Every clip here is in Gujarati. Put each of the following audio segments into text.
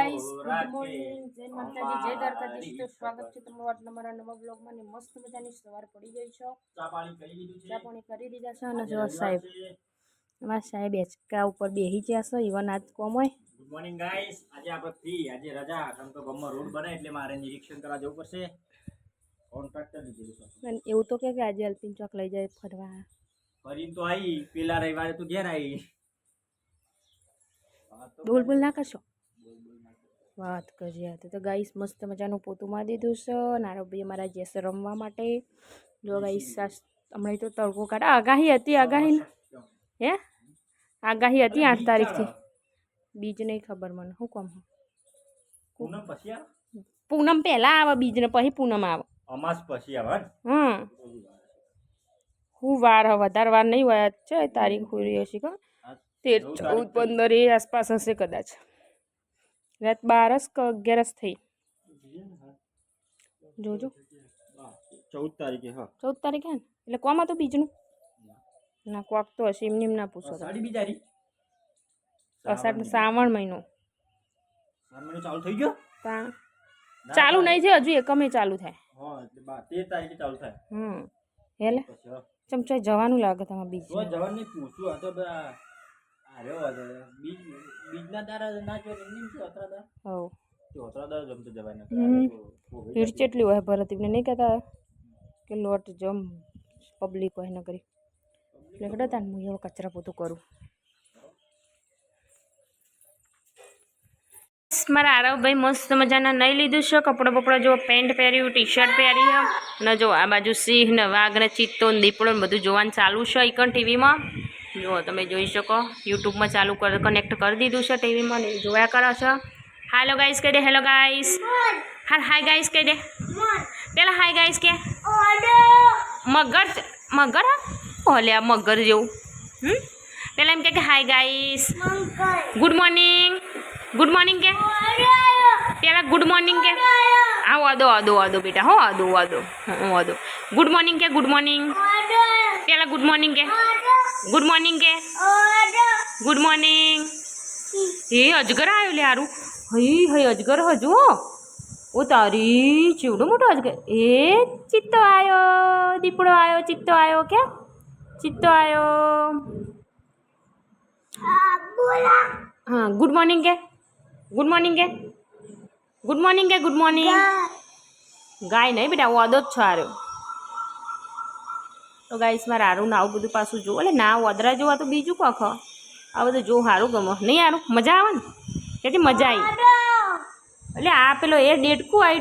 ગાઈસ ગુડ મોર્નિંગ જય માતાજી જય દ્વારકાધીશ તો સ્વાગત છે તમારું આજના મારા નવા બ્લોગમાં ને મસ્ત મજાની સવાર પડી ગઈ છે ચા પાણી કરી દીધા છે અને જો સાહેબ અમારા સાહેબ એચકા ઉપર બેહી ગયા છે ઈવન આજ કોમ હોય ગુડ મોર્નિંગ ગાઈસ આજે આપણે ફ્રી આજે રજા કેમ કે ગમમાં રોડ બને એટલે મારે નિરીક્ષણ કરવા જવું પડશે કોન્ટ્રાક્ટર લીધેલું છે એવું તો કે આજે અલ્પિન ચોક લઈ જાય ફરવા ફરી તો આવી પેલા રવિવારે તું ઘેર આવી બોલ ના કરશો વાત કરીએ તો ગાઈસ મસ્ત મજાનું પોતું મારી દીધું છે નારો ભાઈ અમારા જેસ રમવા માટે જો ગાઈસ હમણાં તો તડકો કાઢે આગાહી હતી આગાહી હે આગાહી હતી 8 તારીખથી બીજ નહીં ખબર મને શું કોમ પૂનમ પછી આવે પૂનમ પહેલા આવે બીજ ને પછી પૂનમ આવે અમાસ પછી આવે હું વાર વધારે વાર નહીં હોય છે તારીખ હોય હશે કે 13 14 15 એ આસપાસ હશે કદાચ રાત 12 કે 11 થઈ જોજો 14 તારીખે હા 14 તારીખે ને એટલે કોમ હતું બીજનું ના કોક તો હશે એમને ના પૂછો સાડી બીજારી અષાઢ શ્રાવણ મહિનો ચાલુ થઈ ગયો ચાલુ નહીં છે હજુ એકમે ચાલુ થાય હા એટલે 13 તારીખે ચાલુ થાય હેલે ચમચા જવાનું લાગે તમારે બીજ તો જવાનું નહીં પૂછું આ તો બીજના દારા ના જો એમની અતરાદા હો તો અતરાદા જમતો જવાય ના ભીડ કેટલી હોય ભરત એમને નહીં કહેતા કે લોટ જમ પબ્લિક હોય ન કરી એટલે કહેતા ને હું એવો કચરા પોતું કરું મારા આરવભાઈ મસ્ત મજાના નહીં લીધું છે કપડાં બપડા જો પેન્ટ પહેર્યું ટી શર્ટ પહેરી અને જો આ બાજુ સિંહ ને વાઘ ને ચિત્તો ને દીપડો ને બધું જોવાનું ચાલુ છે ઈકન ટીવીમાં જો તમે જોઈ શકો યુટ્યુબમાં ચાલુ કનેક્ટ કરી દીધું છે ટીવીમાં ને જોયા કરો છો હાલો ગાઈસ કહી દે હેલો ગાઈસ હાય ગાઈસ કહી દે પેલા હાય ગાઈસ કે મગર મગર ઓલે આ મગર જેવું પેલા એમ કે હાય ગાઈસ ગુડ મોર્નિંગ કે પેલા ગુડ મોર્નિંગ કે આવો આદો બેટા હો આદો ગુડ મોર્નિંગ કે ગુડ મોર્નિંગ પેલા ગુડ મોર્નિંગ કે ગુડ મોર્નિંગ એ અજગર આવ્યો લે હારું હઈ અજગર હજુ ઓ તારી ચેવડો મોટો અજગર એ ચિત્તો આવ્યો દીપડો આવ્યો ચિત્તો આવ્યો કે ચિત્તો આવ્યો હા ગુડ મોર્નિંગ કે ગુડ મોર્નિંગ ગાય નહીં બેટા વાદો જ છો આર્યો તો ગાઈસ મારે હારું ને આવું બધું પાછું જોવું એટલે ના વાદરા જોવા તો બીજું કોખ આ બધું જો સારું ગમે નહીં સારું મજા આવે ને ક્યાંથી મજા આવી એટલે આ પેલો એ ડેટકું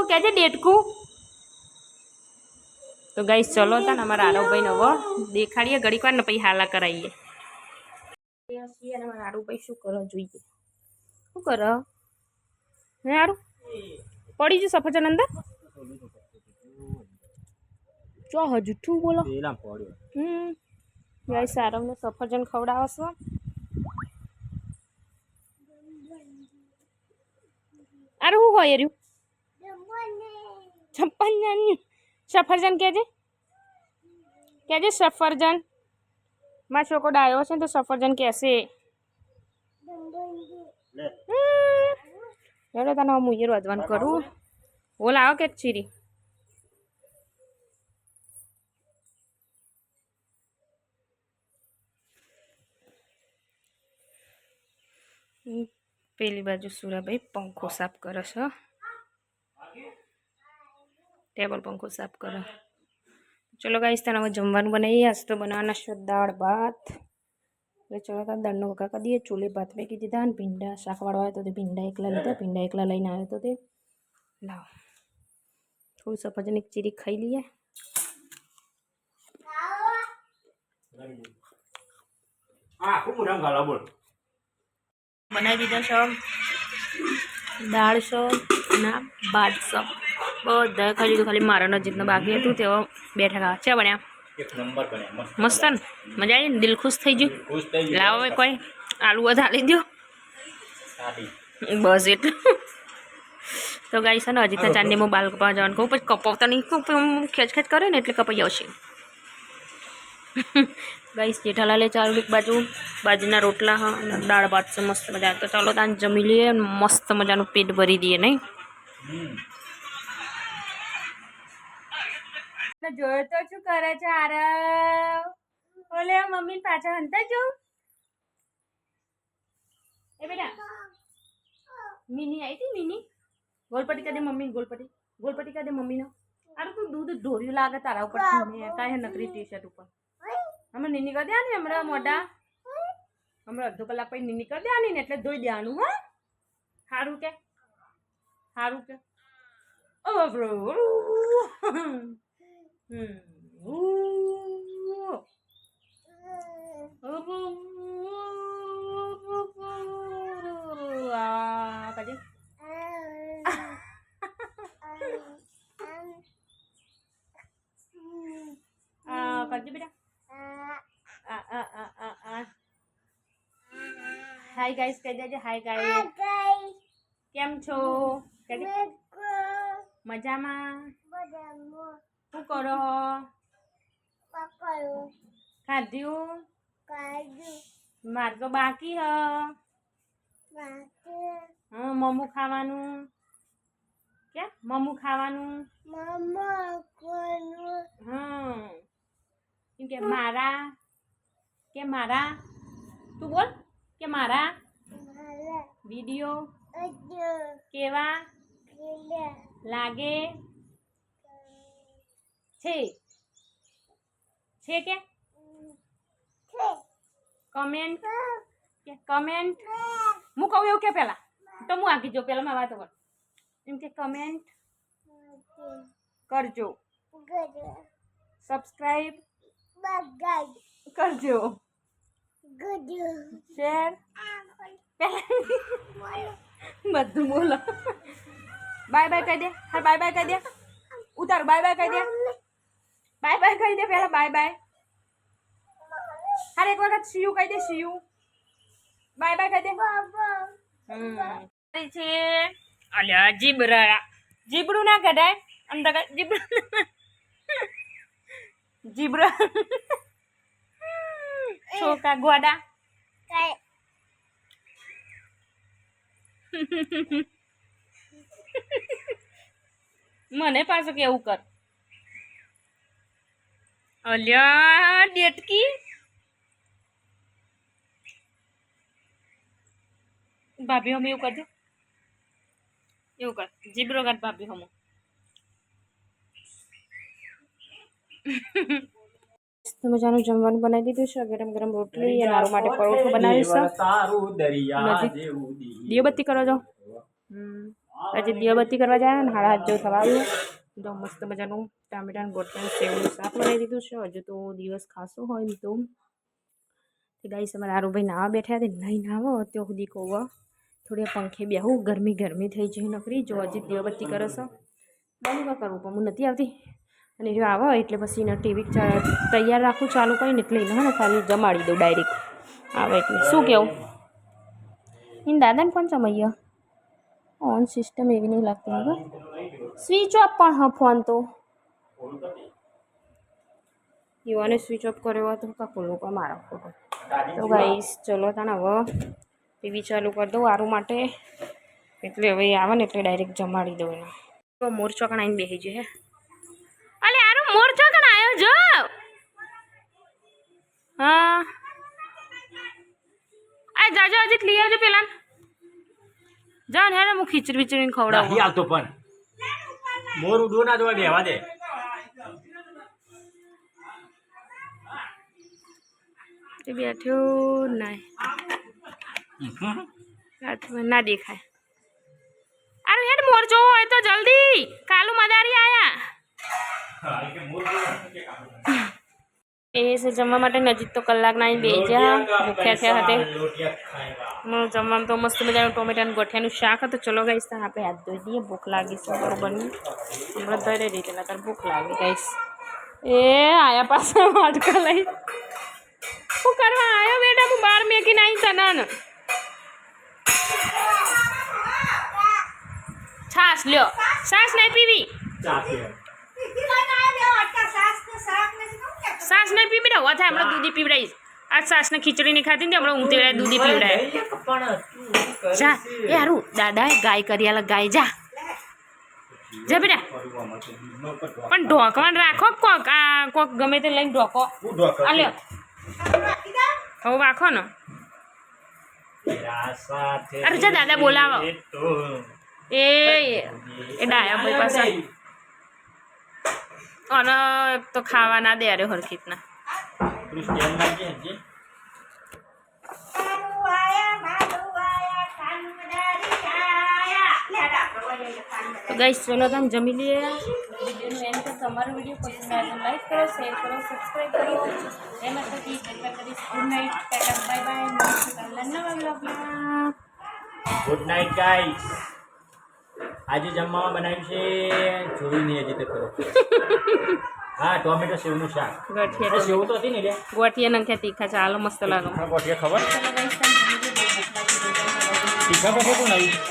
ક્યાં ડેટકું તો ગાઈસ ચલો તા ને અમારા આરવભાઈને હવે દેખાડીએ ઘડીક વાર ને પછી હાલા કરાવીએ અમારા આરવભાઈ શું કરો જોઈએ શું કરો હે હારું પડી જશે સફરજન અંદર ચો જૂઠું બોલો ગાઈસ આરવને સફરજન ખવડાવશો અરે શું હોય રહ્યું સફરજન કેજે સફરજન મારો છોકરો ડાયો છે ને તો સફરજન કહેશે ચલો તને હું મુયર વધવાનું કરું ઓલ આવો કે ચીરી પેલી બાજુ સુરાભાઈ પંખો સાફ કરે છે ટેબલ પંખો સાફ કરે ચલો ગાઈસ તને હવે જમવાનું બનાવીએ આજ તો બનાવવાના છે દાળ ભાત એટલે ચલો તાર દાળનો વઘાર કરી દઈએ ચોલે ભાત મેકી દીધા ને ભીંડા શાકવાળો આવ્યો તો તે ભીંડા એકલા લીધા ભીંડા એકલા લઈને આવ્યો તો તે લાવ થોડું સફરજન એક ચીરી ખાઈ લઈએ બનાવી દીધા છે દાળ છે ના ભાત છે બધા ખાઈ લીધું ખાલી મારા નજીકનું બાકી હતું તેઓ બેઠા ખાવા છે બન્યા એક નંબર બન્યા મસ્ત ને મજા આવી ને દિલ ખુશ થઈ ગયું લાવો કોઈ આલુ વધારી દો બસ એટલું તો ગાઈ છે ને હજી તો ચાંદી હું બાલ કપાવા જવાનું કહું પછી કપાવતા નહીં ખેંચ કરે ને એટલે કપાઈ આવશે ગાઈસ જેઠાલાલે ચાલુ એક બાજુ બાજરીના રોટલા હા અને દાળ ભાત છે મસ્ત મજા. તો ચાલો તાન જમી લઈએ અને મસ્ત મજાનું પેટ ભરી દઈએ નહીં. જોયો તો શું કરે છે આરવ? ઓલે મમ્મી પાછા હંતા જો એ બેટા મિની આવી હતી મિની ગોલપટ્ટી કરી દે મમ્મી ગોલપટ્ટી કરી દે મમ્મીને. અરે તું દૂધ ઢોર્યું લાગે તારા ઉપર કાંઈ નકરી ટી શર્ટ ઉપર. અમે નીની કરી દેવાની હમણાં મોઢા હમણાં અડધો કલાક પછી નીની કરી દેવાની ને એટલે ધોઈ દેવાનું. હા સારું કે સારું કે કરજે બેટા. હાય ગાઈસ કહી દેજે. હાય ગાઈસ કેમ છો? મજામાં? શું કરો? ખાધ્યું? માર તો બાકી હ. હા મમ્મું ખાવાનું કે મમ્મું ખાવાનું. હા કેમ કે મારા તું બોલ કે મારા વિડિયો કેવા લાગે છે કે કમેન્ટ હું કહું એવું કે પેલા તો હું આગી જાઉં પેલા મારી વાતો કર. એમ કે કમેન્ટ કરજો, સબસ્ક્રાઈબ કરજો, શેર બધું બોલો. બાય બાય કહી દે. હા બાય બાય કહી દે. ઉતાર બાય બાય કહી દે. બાય બાય કહી દે પેલા બાય બાય. હારે એક વખત સીયુ કહી દે. સીયુ બાય બાય કહી દે. છે અલ્યા જીબરા જીબડું ના કઢાય અંદર જીબરા છોકા ગોડા મને પાછું કેવું કર. અલ્યા ડેટકી ભાભી હમ એવું કરજો. એવું કર જીબ્રો કાઢ ભાભી હમ. મજાનું જમવાનું બનાવી દીધું છે. ગરમ ગરમ રોટલી અને મારું માટે પરોઠું બનાવીશ. દીવબત્તી કરવા જાઓ. આજે દીવબત્તી કરવા જાય ને 7:30 જેવું થવા આવ્યું. તો મસ્ત મજાનું ટામેટાનું ગોટાનું સેવનું શાક બનાવી દીધું છે. હજુ તો દિવસ ખાસો હોય એમ તો ગાઈસ અમારા આરુભાઈ નાવા બેઠા હતા. નહીં નાવો તો સુધી કહું થોડી પંખે બેહું. ગરમી થઈ જઈ નકરી. જો હજી દીવબત્તી કરે છે બંધ કરવું પણ હું નથી આવતી. અને જો આવે એટલે પછી એને ટીવી તૈયાર રાખું ચાલુ કરીને એટલે એને ને ખાલી જમાડી દઉં ડાયરેક્ટ આવે એટલે. શું કેવું એને દાદાને કોણ ચમાઈએ ઓન સિસ્ટમ એવી નહીં લાગતી હવે. સ્વિચ ઓફ પણ હા ફોન તો યુવાને સ્વિચ ઓફ કર્યો હતો કાકુ લોકો મારા ફોટો. તો ગાઈસ ચલો તાને હવે ટીવી ચાલુ કરી દઉં આરું માટે એટલે હવે આવે ને એટલે ડાયરેક્ટ જમાડી દઉં એને. તો મોર ચોકણ આવીને બેસી જાય. અલે આરું મોર ચોકણ આવ્યો જો. હા આ જાજો હજી લઈ આવજો પેલા. જા ને હું ખીચડી બીચડીને ખવડાવું. નહીં આવતો પણ મોર ઉડવો ના જોવા બેવા દે. તે બેઠ્યો નહીં ના દેખાય. અરે હેડ મોર જોવો હોય તો જલ્દી. કાલુ મદારી આયા એ છે જમવા માટે. નજીક તો કલાકના અહીં બે જ્યાં ભૂખ્યા થયા હતા. જમવામાં તો મસ્ત મજાનું ટોમેટાનું ગોઠિયાનું શાક હતું. ચલો ગાઈસ આપણે હાથ ધોઈ દઈએ. ભૂખ લાગી છે બરોબરની. હમણાં ધોઈ રીતે નકર ભૂખ લાગી ગાઈસ. એ આયા પાસે વાટકા લઈ શું કરવા આવ્યો બેટા? હું બહાર મેકીને આવી તને છાશ લ્યો. છાશ નહીં પીવી. સાસ નહીં પીવડાવ હોય થાય હમણાં દૂધી પીવડાવીશ આજ સાસને ખીચડી નહીં ખાધી ને હમણાં ઊંઘ તેવડાય દૂધી પીવડાય જા એ હારું દાદાએ ગાય કરી આલે ગાય જા જા બેટા પણ ઢોકવાન રાખો કોક આ કોક ગમે તે લઈને ઢોકો આલ્યો હવે વાખો ને અરે જા દાદા બોલાવો એ ડાયા ભાઈ પાસે અને એક તો ખાવા ના દે અરે હરખીતના તો ગાઈસ ચલો તમે જમી લઈએ વિડીયોનું એન્ડ તો તમારો વિડીયો પસંદ આવે તો લાઈક કરો શેર કરો સબસ્ક્રાઈબ કરો એમાં થકી ચર્ચા કરીશ good night Tata bye bye નવા બ્લોગમાં ગુડ નાઇટ ગાઈસ આજે જમવામાં બનાવ્યું છે જોયું નહીં હજી તો ખરો હા ટોમેટો સેવનું શાક ગઠિયા સેવ તો હતી ને લે ગોઠિયા નંખ્યા તીખા ચાલો મસ્ત લાગે ગોઠિયા ખબર ચલો ગાઈસ તમે જમી લો તીખા પછી કોણ આવ્યું